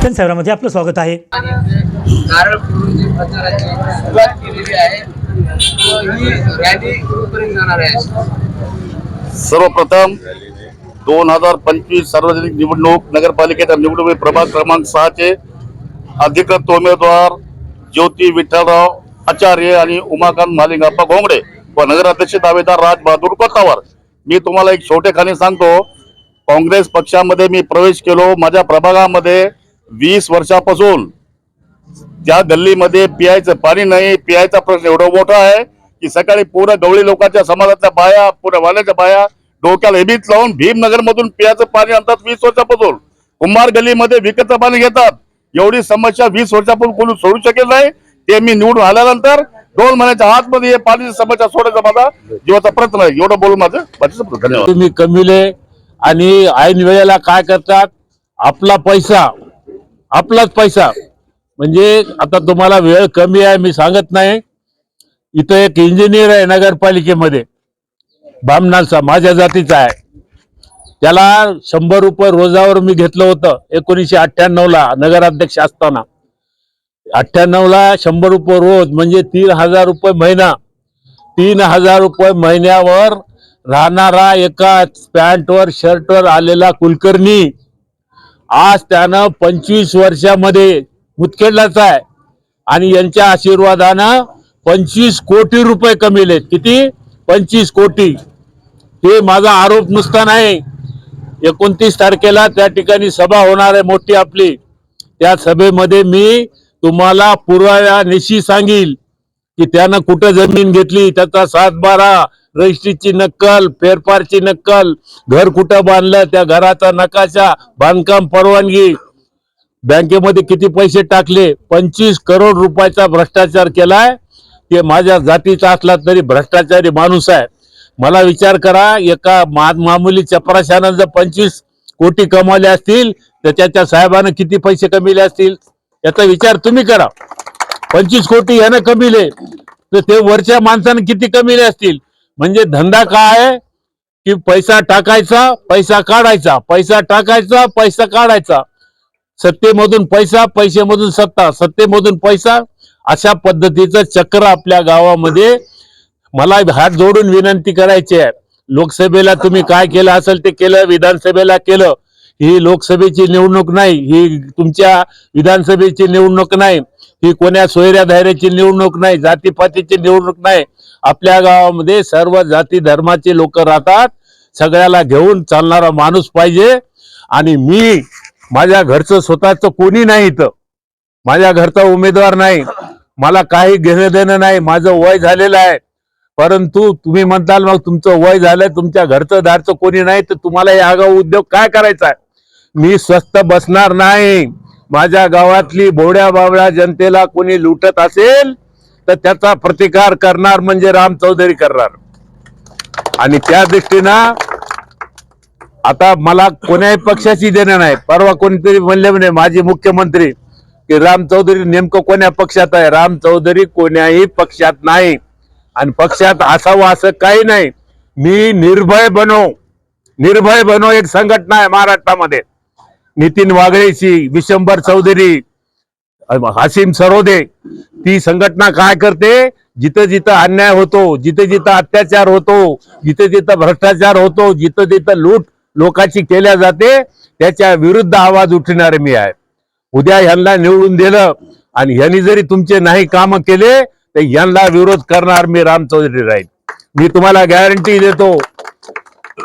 जनसेवामध्ये आपलं स्वागत आहे। नारळ फोडून जी प्रचाराची सुरुवात केलेली आहे ही रॅली कुठपर्यंत जाणार आहे? सर्वप्रथम 2025 सार्वजनिक निवडणूक नगरपालिकेच्या निवडणूक प्रभाग क्रमांक 6 चे अधिकृत उमेदवार ज्योती विठ्ठलराव आचार्य आणि उमाकांत मालिंगप्पा घोंगडे व नगराध्यक्ष दावेदार राज बहादूर कोतावर। मी तुम्हाला एक छोटेखानी सांगतो, काँग्रेस पक्षामध्ये मी प्रवेश केलो। माझ्या प्रभागामध्ये 20 वर्षापासून त्या गल्लीमध्ये पियायचं पाणी नाही, पियायचा प्रश्न एवढा मोठा आहे की सकाळी पूर्ण गवळी लोकांच्या समाजाच्या बाया, पूर्ण वाल्याच्या बाया डोक्याला हेबीत लावून भीमनगर मधून पियाचं पाणी आणतात। 20 वर्षापासून कुंभार गल्लीमध्ये विकतचं पाणी घेतात। एवढी समस्या 20 वर्षापासून कोणी सोडू शकेल नाही। ते मी निवडून आल्यानंतर 2 महिन्याच्या आतमध्ये हे पाण्याची समस्या सोडायचा माझा जीवाचा प्रयत्न आहे। एवढं बोलून माझं धन्यवाद। तुम्ही कमीले आणि ऐन वेळेला काय करतात, आपला पैसा आपलाच पैसा, म्हणजे आता तुम्हाला वेळ कमी आहे मी सांगत नाही। इथं एक इंजिनियर आहे नगरपालिकेमध्ये, बामणाचा माझ्या जातीचा आहे, त्याला 100 रुपये रोजावर मी घेतलं होतं 1998 ला नगराध्यक्ष असताना। 98 ला 100 रुपये रोज म्हणजे 3000 रुपये महिना। 3000 रुपये महिन्यावर राहणारा एका पॅन्टवर शर्टवर आलेला कुलकर्णी आज त्यानं 25 वर्षामध्ये मुतखेडलाच आहे आणि यांच्या आशीर्वादानं 25 कोटी रुपये कमिलेत। किती? 25 कोटी। हे माझा आरोप नुसता नाही। 29 तारखेला त्या ठिकाणी सभा होणार आहे मोठी आपली। त्या सभेमध्ये मी तुम्हाला पुराव्यानिशी सांगील की त्यानं कुठं जमीन घेतली, त्याचा 7/12 रजिस्ट्रीची नक्कल, फेरफारची नक्कल, घर कुठं बांधलं, त्या घराचा नकाशा, बांधकाम परवानगी, बँकेमध्ये किती पैसे टाकले, 25 करोड रुपयाचा भ्रष्टाचार केलाय। ते माझ्या जातीचा असला तरी भ्रष्टाचारी माणूस आहे। मला विचार करा, एका मामूली चपराशानं जर 25 कोटी कमावले असतील तर त्याच्या साहेबानं किती पैसे कमिले असतील याचा विचार तुम्ही करा। 25 कोटी यानं कमिले तर ते वरच्या माणसानं किती कमिले असतील। म्हणजे धंदा काय आहे की पैसा टाकायचा, पैसा काढायचा, पैसा टाकायचा, पैसा काढायचा, सत्तेमधून पैसा, पैशामधून सत्ता, सत्तेमधून पैसा, अशा पद्धतीचं चक्र आपल्या गावामध्ये। मला हात जोडून विनंती करायची आहे, लोकसभेला तुम्ही काय केलं असेल ते केलं, विधानसभेला केलं। ही लोकसभेची निवडणूक नाही, ही तुमच्या विधानसभेची निवडणूक नाही, ही कोण्या सोयऱ्या धायऱ्याची निवडणूक नाही, जातीपातीची निवडणूक नाही। आपल्या गावामध्ये सर्व जाती धर्माचे लोक राहतात, सगळ्याला घेऊन चालणारा माणूस पाहिजे। आणि मी माझ्या घरचं स्वतःचं कोणी नाही, इथं माझ्या घरचा उमेदवार नाही, मला काही घेणं देणं नाही, माझं वय झालेलं आहे। परंतु तुम्ही म्हणताल मग तुमचं वय झालंय, तुमच्या घरचं दारचं कोणी नाही, तर तुम्हाला हे आगाऊ उद्योग काय करायचा आहे? मी स्वस्त बसणार नाही। माझ्या गावातली भोड्या बावळ्या जनतेला कोणी लुटत असेल तर त्याचा प्रतिकार करणार म्हणजे राम चौधरी करणार। आणि त्या दृष्टीनं आता मला कोण्याही पक्षाची देणं नाही। परवा कोणीतरी म्हणले म्हणे माझे मुख्यमंत्री की राम चौधरी नेमकं कोण्या पक्षात आहे? राम चौधरी कोण्याही पक्षात नाही आणि पक्षात असावं असं काही नाही। मी निर्भय बनो एक संघटना आहे महाराष्ट्रामध्ये, नितीन वागळेची, विशंबर चौधरी, हासिम सरोदे। ती संघटना काय करते, जिथं जिथं अन्याय होतो, जिथे जिथं अत्याचार होतो, जिथे जिथं भ्रष्टाचार होतो, जिथं जिथं लूट लोकांची केल्या जाते त्याच्या विरुद्ध आवाज उठवणारे मी आहे। उद्या यांना निवडून दिलं आणि यांनी जरी तुमचे नाही काम केले तर यांना विरोध करणार मी राम चौधरी राहील। मी तुम्हाला गॅरंटी देतो।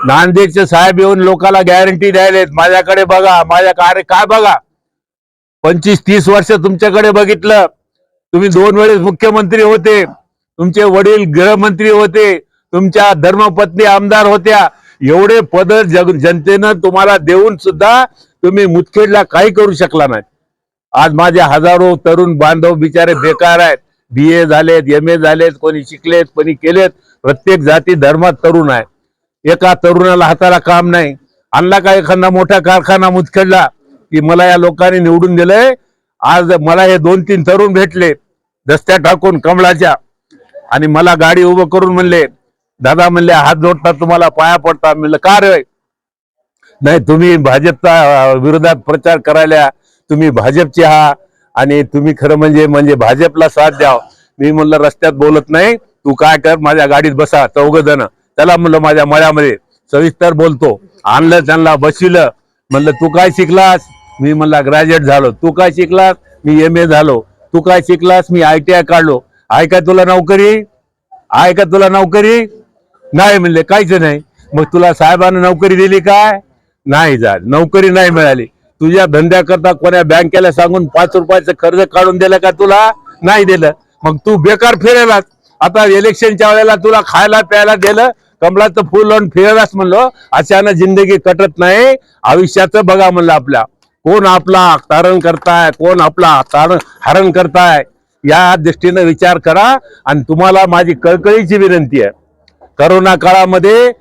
नांदेडचे साहेब येऊन लोकांना गॅरंटी द्यायलेत, माझ्याकडे बघा, माझ्या कार्य काय बघा। 25-30 वर्ष तुमच्याकडे बघितलं, तुम्ही 2 वेळेस मुख्यमंत्री होते, तुमचे वडील गृहमंत्री होते, तुमच्या धर्मपत्नी आमदार होत्या। एवढे पद जनतेनं तुम्हाला देऊन सुद्धा तुम्ही मुतखेडला काही करू शकला नाही। आज माझे हजारो तरुण बांधव बिचारे बेकार आहेत, BA झालेत, MA झालेत, कोणी शिकलेत, कोणी केलेत, प्रत्येक जाती धर्मात तरुण आहे। एका तरुणाला हाताला काम नाही। आणला का एखादा मोठा कारखाना मुतखेडला की मला या लोकांनी निवडून दिलंय। आज मला हे 2-3 तरुण भेटले दस्त्या टाकून कमळाच्या आणि मला गाडी उभं करून म्हणले, दादा म्हणले हात जोडता, तुम्हाला पाया पडता। म्हणलं का रे? नाही तुम्ही भाजपचा विरोधात प्रचार करायला तुम्ही भाजपचे आहात आणि तुम्ही खरं म्हणजे भाजपला साथ द्या. मी म्हणलं रस्त्यात बोलत नाही, तू काय कर, माझ्या गाडीत बसा 4 जण, त्याला म्हणलं माझ्या मळ्यामध्ये सविस्तर बोलतो. आणलं, त्यांना बसविलं. म्हणलं तू काय शिकलास? मी म्हणला ग्रॅज्युएट झालो. तू काय शिकलास? मी MA झालो. तू काय शिकलास? मी ITI काढलो. आहे का तुला नोकरी? आहे का तुला नोकरी? नाही म्हणले, काहीच नाही. मग तुला साहेबांना नोकरी दिली काय? नाही झाली, नोकरी नाही मिळाली. तुझ्या धंद्याकरता कोण्या बँकेला सांगून 5 रुपयाचं कर्ज काढून दिलं का तुला? नाही दिलं. मग तू बेकार फिरायलास. आता इलेक्शनच्या वेळेला तुला खायला प्यायला दिलं, कमळाचं फुल लावून फिरायलास. म्हणलो अशानं जिंदगी कटत नाही. आयुष्याचं बघा म्हणलं, आपल्या कोण आपला तारण करताय, कोण आपला हरण करताय, या दृष्टीने विचार करा. आणि तुम्हाला माझी कळकळीची विनंती आहे, करोना काळामध्ये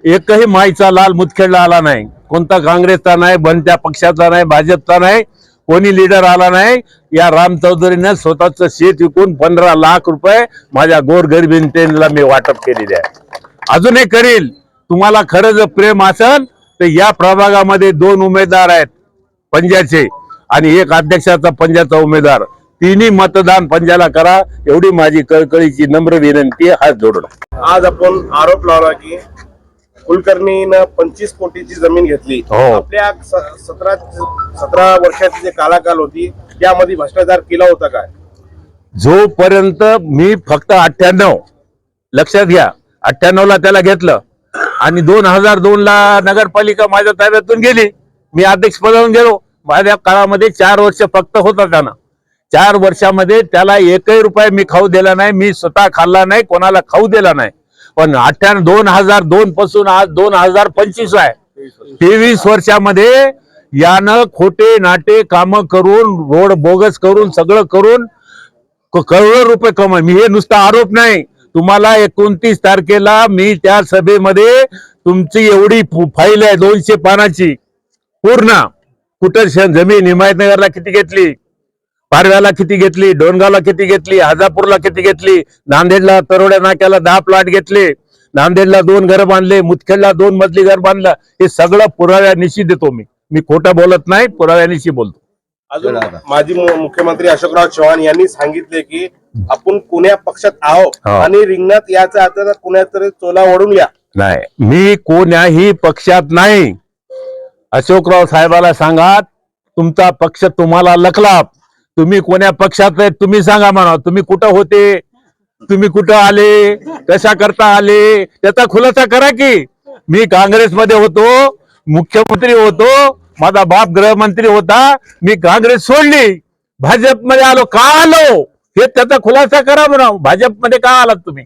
एकही माईचा लाल मुदखेडला आला नाही. कोणता काँग्रेसचा नाही, बनत्या पक्षाचा नाही, भाजपचा नाही, कोणी लीडर आला नाही. या राम चौधरीने स्वतःचं शेत विकून 15 लाख रुपये माझ्या गोरगरिबींना मी वाटप केलेले आहे. अजूनही करील. तुम्हाला खरं जर प्रेम असेल तर या प्रभागामध्ये 2 उमेदवार आहेत पंजाचे आणि एक अध्यक्षाचा पंजाचा उमेदवार. तिन्ही मतदान पंजाला करा, एवढी माझी कळकळीची नम्र विनंती आहे, हात जोडून. आज आपण आरोप लावला की कुलकर्णीनं 25 कोटीची जमीन घेतली. हो. आपल्या 17 वर्षाची जे कालाकाल होती त्यामध्ये भ्रष्टाचार केला होता काय? जोपर्यंत मी फक्त 98, लक्षात घ्या, 98 ला त्याला घेतलं आणि 2002 ला नगरपालिका माझ्या ताब्यातून गेली. मी अध्यक्ष पदावरून गेलो. माझ्या काळामध्ये 4 वर्ष फक्त होता त्यांना. 4 वर्षामध्ये त्याला 1ही रुपया मी खाऊ दिला नाही. मी स्वतः खाल्ला नाही, कोणाला खाऊ दिला नाही. पण 2002 पासून आज 2025 आहे. 23 वर्षामध्ये यानं खोटे नाटे काम करून, रोड बोगस करून, सगळं करून करोडो रुपये कमाई. मी हे नुसता आरोप नाही, तुम्हाला 29 तारखेला मी त्या सभेमध्ये तुमची एवढी फाईल आहे 200 पानाची पूर्ण. कुठं जमीन हिमायतनगरला किती घेतली, पारव्याला किती घेतली, डोनगावला किती घेतली, हाजापूरला किती घेतली, नांदेडला तरोड्या नाक्याला 10 प्लॉट घेतले, नांदेडला 2 घर बांधले, मुदखेडला 2 मजली घर बांधलं. हे सगळं पुराव्यानिशी देतो. मी खोटं बोलत नाही, पुराव्यानिशी बोलतो. अजून माजी मुख्यमंत्री अशोकराव चव्हाण यांनी सांगितले की आपण कोण्या पक्षात आहोत आणि रिंगणात याचा अर्थ कुणातरी चोला ओढून या. नाही, मी कोण्याही पक्षात नाही. अशोकराव साहेबाला सांगा, तुमचा पक्ष तुम्हाला लखला. तुम्ही कोण्या पक्षात आहे तुम्ही सांगा म्हणा. तुम्ही कुठं होते, तुम्ही कुठं आले, कशा करता आले, त्याचा खुलासा करा की. मी काँग्रेसमध्ये होतो, मुख्यमंत्री होतो, माझा बाप गृहमंत्री होता. मी काँग्रेस सोडली, भाजपमध्ये आलो. का आलो हे त्याचा खुलासा करा म्हणा. भाजपमध्ये का आलात तुम्ही?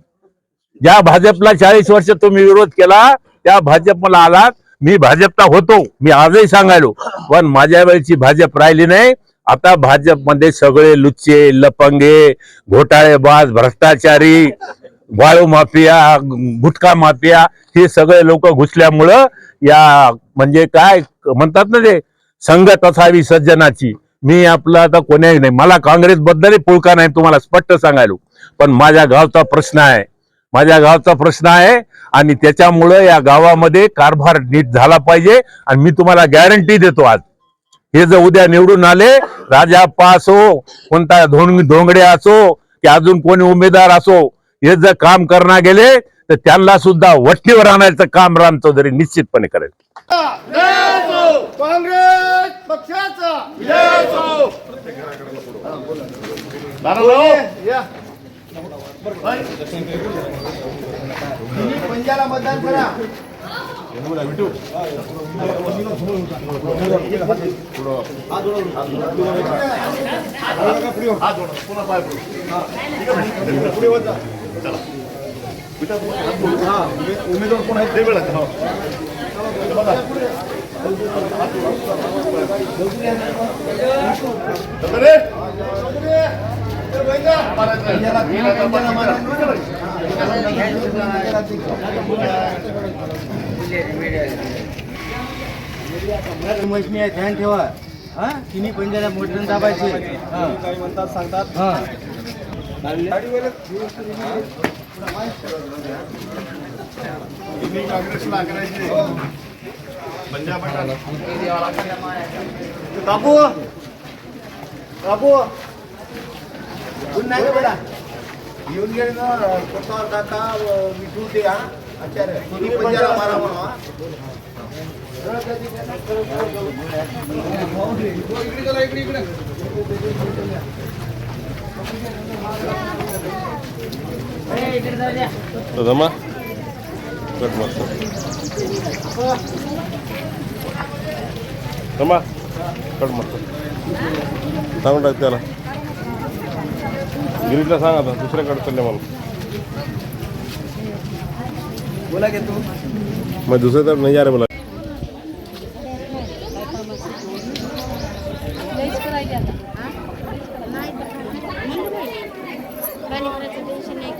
ज्या भाजपला 40 वर्ष तुम्ही विरोध केला त्या भाजपला आलात. मी भाजपचा होतो, मी आजही सांगायलो, पण माझ्या वेळची भाजप राहिली नाही. आता भाजपमध्ये सगळे लुच्चे, लपंगे, घोटाळेबाज, भ्रष्टाचारी, वाळू माफिया, गुटखा माफिया हे सगळे लोक घुसल्यामुळं या म्हणजे काय म्हणतात ना ते, संगत असावी सज्जनाची. मी आपलं आता कोणाही नाही. मला काँग्रेस बद्दलही पुळका नाही, तुम्हाला स्पष्ट सांगायलो. पण माझ्या गावचा प्रश्न आहे, माझ्या गावचा प्रश्न आहे आणि त्याच्यामुळं या गावामध्ये कारभार नीट झाला पाहिजे. आणि मी तुम्हाला गॅरंटी देतो, आज हे जर उद्या निवडून आले, राजाप्पा असो, कोणता धोंगडे असो की अजून कोणी उमेदवार असो, हे जर काम करणार गेले तर त्यांना सुद्धा वठणीवर आणायचं काम राम चौधरी निश्चितपणे करेल. काँग्रेस पक्षाचा पंजाला मतदान करा. उमेदवार कोण आहेत ते वेळा मशनी आहे, ध्यान ठेवा. हा, तिन्ही पंजाला मोठ्यानं दाबायचे. काही म्हणतात सांगतात. काँग्रेसला आग्रहाचे पंजाब बापू बाबू पुन्हा बेटा येऊन गेले ना कोतावर काका विठू ते हा आचार्य तुम्ही पंजाला मारा म्हणा जमा कट मस्त जमा कट मस्त सांगून टाक त्याला गिरीला सांग आता दुसऱ्याकडे चालले म्हणून बोला की तू मैं दूसरे तरफ नहीं जा रहे बोला पाणी भरायचं टेन्शन नाही